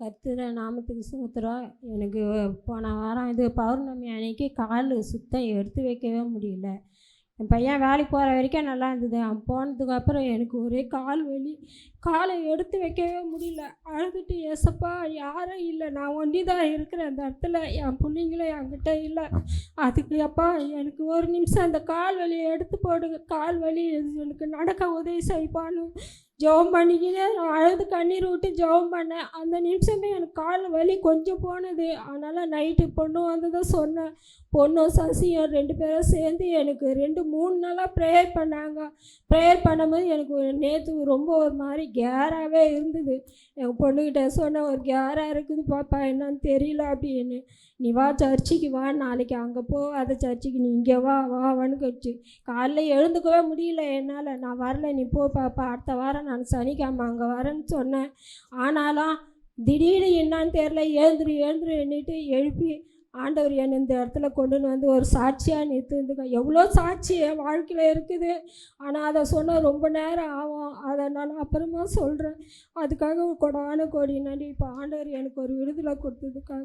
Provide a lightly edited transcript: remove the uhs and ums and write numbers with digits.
கர்த்தர் நாமத்துக்கு ஸ்தோத்திரம். எனக்கு போன வாரம் இது பௌர்ணமி அன்னைக்கு கால் சுத்தம் எடுத்து வைக்கவே முடியல. என் பையன் வேலைக்கு போகிற வரைக்கும் நல்லா இருந்தது. அவன் போனதுக்கப்புறம் எனக்கு ஒரே கால் வலி. காலை எடுத்து வைக்கவே முடியல. அழுதுட்டு, ஏசப்பா யாரும் இல்லை, நான் ஒண்டி தான் இருக்கிறேன் அந்த இடத்துல, என் பிள்ளைங்களும் என்கிட்ட இல்லை. அதுக்கு அப்பா எனக்கு ஒரு நிமிஷம் அந்த கால் வலியை எடுத்து போடுங்க, கால் வலி எனக்கு நடக்க உதவி செய்ப்பான்னு ஜெபம் பண்ணிக்கிட்டே நான் அழுது கண்ணீர் விட்டு ஜெபம் பண்ணேன். அந்த நிமிஷமே எனக்கு கால் வலி கொஞ்சம் போனது. அதனால் நைட்டு பொண்ணு வந்ததை சொன்னேன். பொண்ணும் சசியும் 2 பேரும் சேர்ந்து எனக்கு 2-3 நாளாக ப்ரேயர் பண்ணாங்க. ப்ரேயர் பண்ணும்போது எனக்கு நேற்று ரொம்ப ஒரு மாதிரி கேராகவே இருந்தது. எங்கள் பொண்ணுக்கிட்ட சொன்னேன், ஒரு கேராக இருக்குது பாப்பா, என்னன்னு தெரியல அப்படின்னு. நீ வா சர்ச்சுக்கு வா, நாளைக்கு அங்கே போகாத சர்ச்சுக்கு, நீ இங்கே வா வான்னு கட்சி. காலைல எழுந்துக்கவே முடியல என்னால். நான் வரல, நீ போ பாப்பா, அடுத்த வாரம் நான் சனிக்கிழமை அங்கே வரேன்னு சொன்னேன். ஆனாலும் திடீர்னு என்னான்னு தெரில, எழுந்துருன்னுட்டு எழுப்பி ஆண்டவர் என்னை இந்த இடத்துல கொண்டுன்னு வந்து ஒரு சாட்சியாக நிறுத்துங்க. எவ்வளோ சாட்சி என் வாழ்க்கையில் இருக்குது. ஆனால் அதை சொன்னால் ரொம்ப நேரம் ஆகும். அதை நான் அப்புறமா சொல்கிறேன். அதுக்காக கொடான கோடி நன்றி. இப்போ ஆண்டவர் எனக்கு ஒரு விடுதலை கொடுத்ததுக்காக.